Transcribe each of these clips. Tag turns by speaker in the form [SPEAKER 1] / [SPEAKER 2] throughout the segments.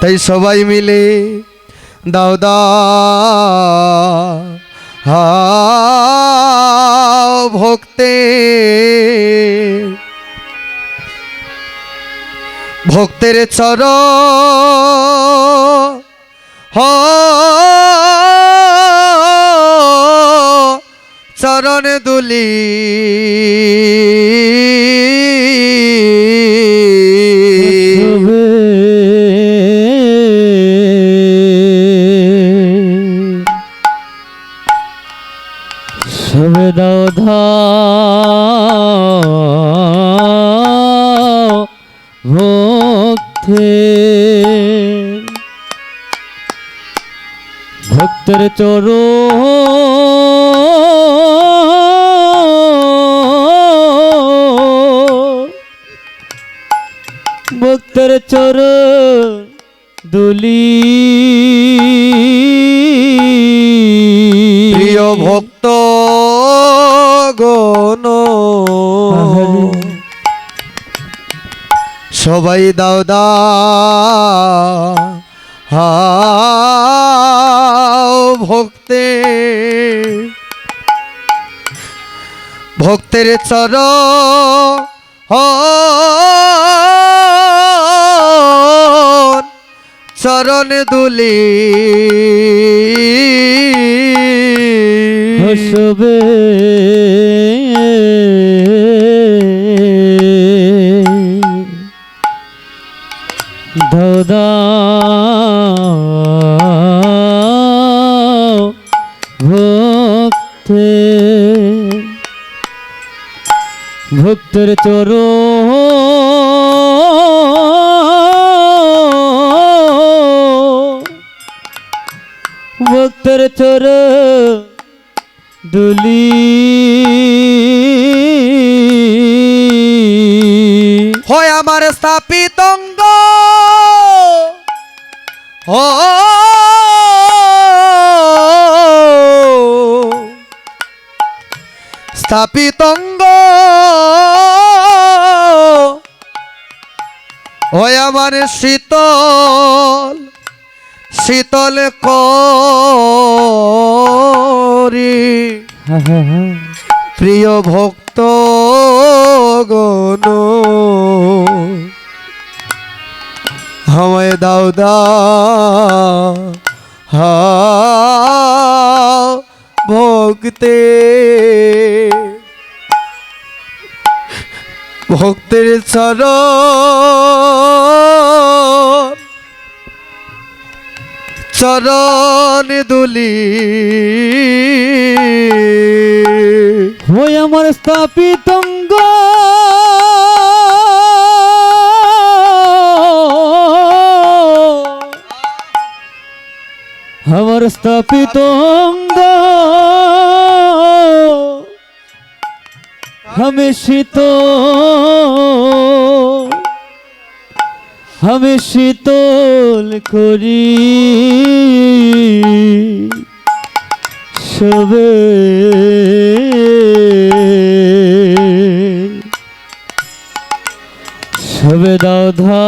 [SPEAKER 1] তাই সবাই মিলে দাও দাও ভক্তের চরণ দুলি
[SPEAKER 2] সবে দাও দাও ভক্তের চরণ দুলি
[SPEAKER 1] প্রিয় ভক্ত গণ সবাই দাও দাও ভক্তের চরণ দুলি
[SPEAKER 2] হসবে দাও দাও ভক্তের চরণ দুলি
[SPEAKER 1] হয় আমার স্থাপিত অঙ্গ স্থাপিত অঙ্গ হয় আমার শীতল করি প্রিয় ভক্ত গণ আমায় দাও দাও ভক্তের চরণ দুলি
[SPEAKER 2] ওই আমার স্থাপিত অঙ্গ আমার স্থাপিত অঙ্গ আমি শীতল করি সবে দাও দাও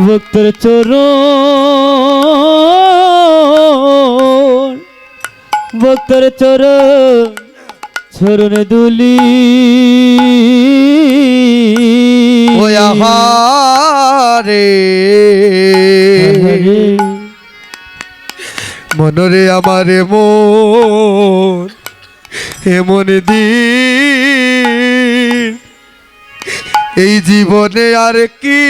[SPEAKER 2] ভক্তের চরণ দুলি
[SPEAKER 1] রে মনরে আমার এমন দিন এই জীবনে আর কি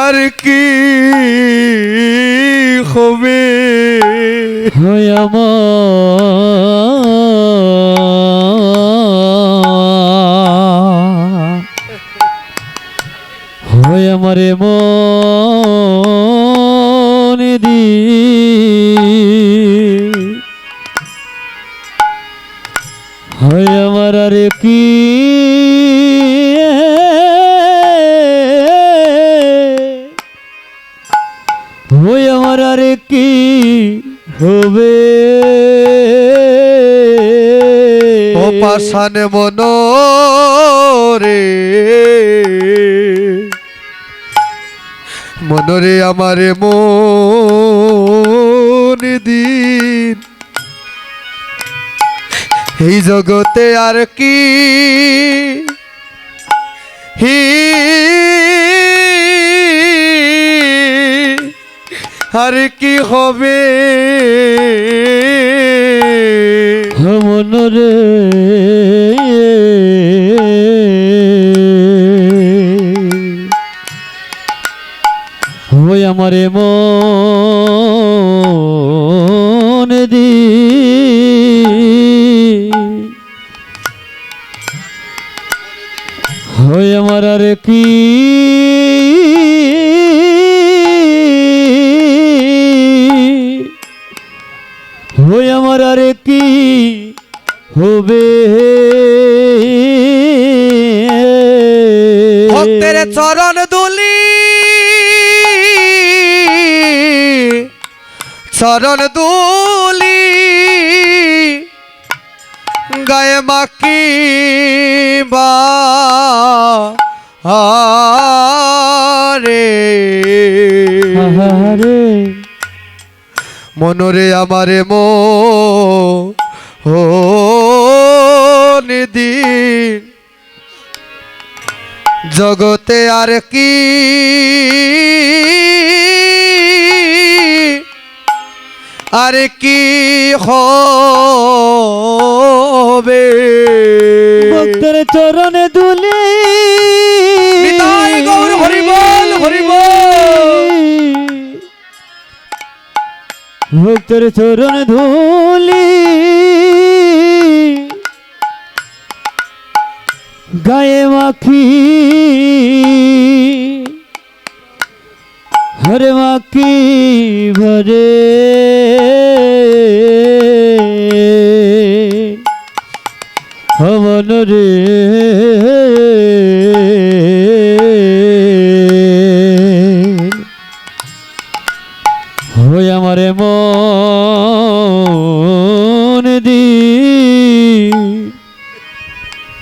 [SPEAKER 1] আর কি হবে
[SPEAKER 2] আমারে মন দি হয় আমার আর কি হয় আমার আর কি হবে
[SPEAKER 1] ও পাষাণ মন রে মনরে আমারে মন দিন এই জগতে আর কি আর কি হবে
[SPEAKER 2] মন রে ওই আমারে মন দি ওই আমার আর কি ওই আমার আর কি হবে
[SPEAKER 1] ভক্তের চরণ দুলি গায়ে মাকি বা রে
[SPEAKER 2] আহারে
[SPEAKER 1] মনরে আমারে দিন জগতে আর কি আর কি হবে
[SPEAKER 2] ভক্তের চরণে দুলি
[SPEAKER 1] নিতাই গৌর হরি বল হরি বল
[SPEAKER 2] ভক্তের চরণ ধুলি গায়ে মাখি হরে মাখি ভরে মন রে ওই আমারে মন দি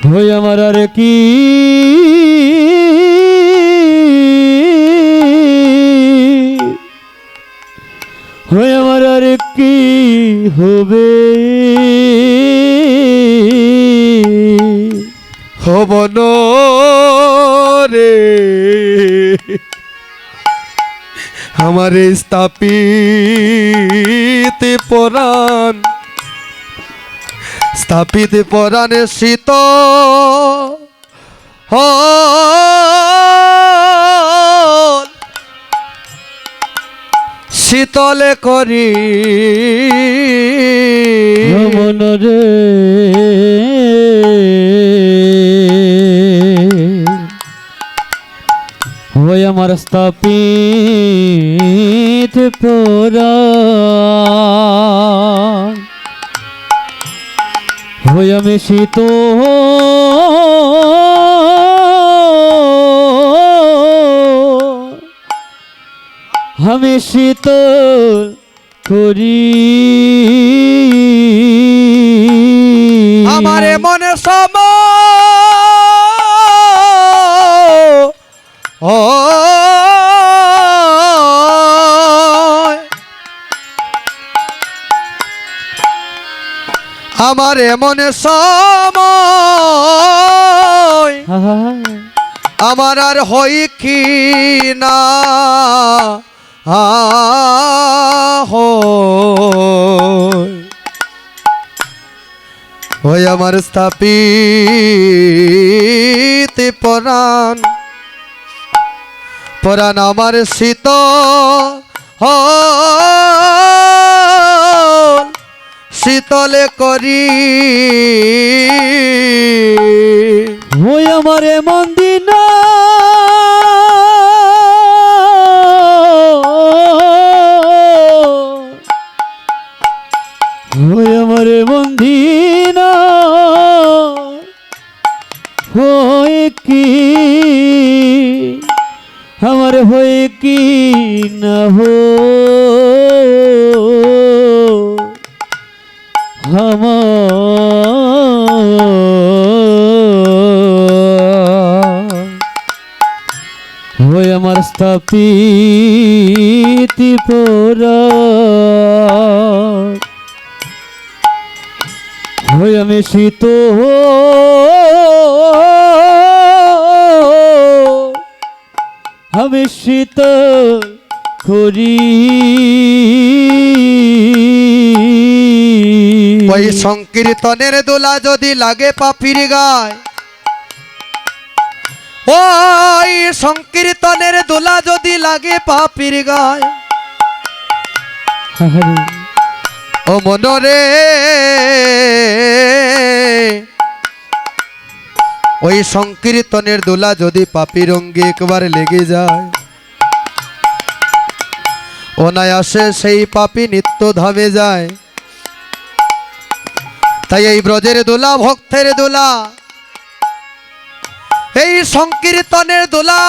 [SPEAKER 2] ওই আমার আর কি ওই আমার আর কি হবে
[SPEAKER 1] হবন রে আমার স্থাপিত পরাণে শীত শীতলে করি
[SPEAKER 2] মন রে ওই আমার স্থাপিত পরা ওই আমি শীত আমি শীতল করি
[SPEAKER 1] আমারে মনে সম আমার এমন সময় আমার আর হই কি না ওই আমার স্থাপিত পরাণ আমার শীত শীতলে করি
[SPEAKER 2] ওই আমারে মন্দিনা ওই আমারে মন্দিনা হয়ে কি আমার হয়ে কি না হো ওই আমার স্থাপিতি পোরা ওই আমি শীত আমি শীত করি
[SPEAKER 1] ওই সংকীর্তনের দোলা যদি লাগে পাপির গায়, ওই সংকীর্তনের দোলা যদি লাগে পাপির গায়, ও মনরে ওই সংকীর্তনের দোলা যদি পাপির অঙ্গে একবার লেগে যায়, অনায়াসে সেই পাপী নিত্য ধামে যায়। তাই এই ব্রজের দোলা, ভক্তের দোলা, এই সংকীর্তনের দোলা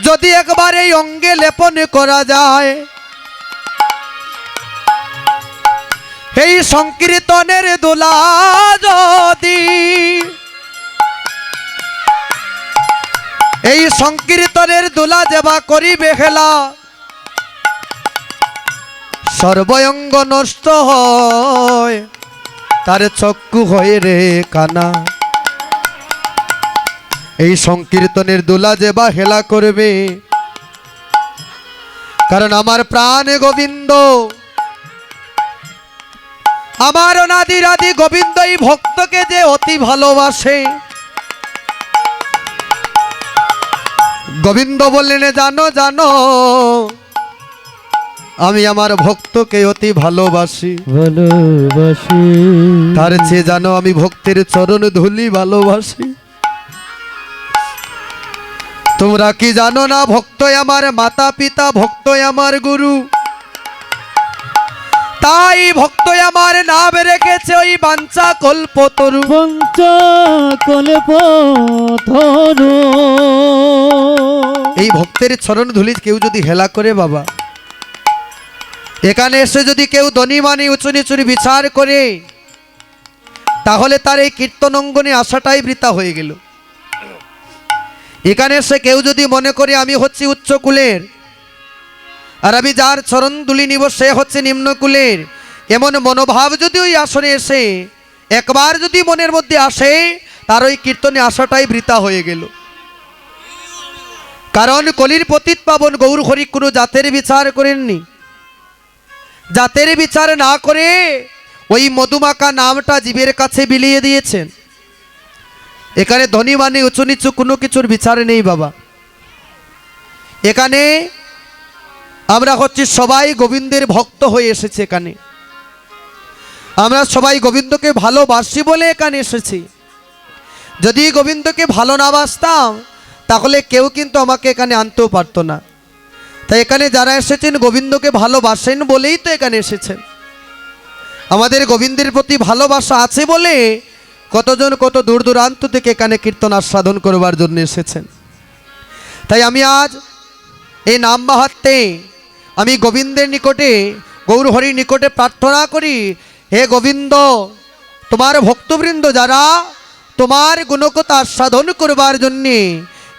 [SPEAKER 1] যদি একবার এই অঙ্গে লেপন করা যায়, এই সংকীর্তনের দোলা যদি এই সংকীর্তনের দোলা যেবা করিবে খেলা, সর্বঙ্গ নষ্ট হয় তার চক্ষু হয়ে রে কানা। এই সংকীর্তনের দোলা যেবা হেলা করবে, কারণ আমার প্রাণ গোবিন্দ, আমার অনাদির আদি গোবিন্দ এই ভক্তকে যে অতি ভালোবাসে। গোবিন্দ বললেন, জানো জানো আমি আমার ভক্তকে অতি ভালোবাসি,
[SPEAKER 2] ভালোবাসি
[SPEAKER 1] তার চেয়ে জানো আমি ভক্তের চরণ ধুলি ভালোবাসি। তোমরা কি জানো না ভক্ত আমার মাতা পিতা, ভক্ত আমার গুরু, তাই ভক্ত আমার নাম রেখেছে ওই বাঞ্ছা কল্পতরু।
[SPEAKER 2] বাঞ্ছা কল্পতরু
[SPEAKER 1] এই ভক্তের চরণ ধুলি কেউ যদি হেলা করে বাবা, এখানে এসে যদি কেউ ধনী মানি উঁচু নিচুর বিচার করে, তাহলে তার এই কীর্তন অঙ্গনে আসাটাই বৃথা হয়ে গেল। এখানে এসে কেউ যদি মনে করে আমি হচ্ছি উচ্চ কুলের, আর আমি যার চরণ ধুলি নিব সে হচ্ছে নিম্ন কুলের, এমন মনোভাব যদি ওই আসনে এসে একবার যদি মনের মধ্যে আসে, তার ওই কীর্তনে আসাটাই বৃথা হয়ে গেল। কারণ কলির পতিত পাবন গৌর হরি কোনো জাতের বিচার করেননি। জাতের বিচার না করে ওই মধুমাকা নামটা জীবের কাছে বিলিয়ে দিয়েছেন। এখানে ধনী মানে উঁচু নিচু কোনো কিছুর বিচার নেই বাবা। এখানে আমরা হচ্ছে সবাই গোবিন্দের ভক্ত হয়ে এসেছি। এখানে আমরা সবাই গোবিন্দকে ভালোবাসি বলে এখানে এসেছি। যদি গোবিন্দকে ভালো না বাসতাম তাহলে কেউ কিন্তু আমাকে এখানে আনতেও পারতো না। তাই এখানে যারা এসেছেন গোবিন্দকে ভালোবাসেন বলেই তো এখানে এসেছেন। আমাদের গোবিন্দের প্রতি ভালোবাসা আছে বলে কতজন কত দূর দূরান্ত থেকে এখানে কীর্তন আস্বাদন করবার জন্য এসেছেন। তাই আমি আজ এই নাম মাহাত্ম্যে আমি গোবিন্দের নিকটে, গৌর হরির নিকটে প্রার্থনা করি, হে গোবিন্দ, তোমার ভক্তবৃন্দ যারা তোমার গুণকথা আস্বাদন করবার জন্যে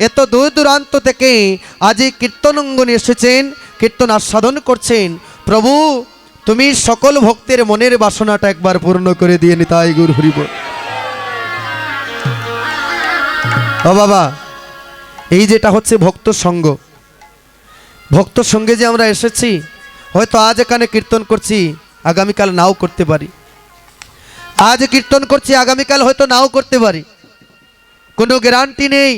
[SPEAKER 1] এত দূর দূরান্ত থেকে আজ এই কীর্তন অঙ্গনে এসেছেন, কীর্তন আস্বাদন করছেন, প্রভু তুমি সকল ভক্তের মনের বাসনাটা একবার পূর্ণ করে দিয়ে নি। তাই গৌর হরি বল। ও বাবা, এই যেটা হচ্ছে ভক্ত সঙ্গ, ভক্ত সঙ্গে যে আমরা এসেছি, হয়তো আজ এখানে কীর্তন করছি, আগামীকাল নাও করতে পারি। আজ কীর্তন করছি, আগামীকাল হয়তো নাও করতে পারি, কোনো গ্যারান্টি নেই।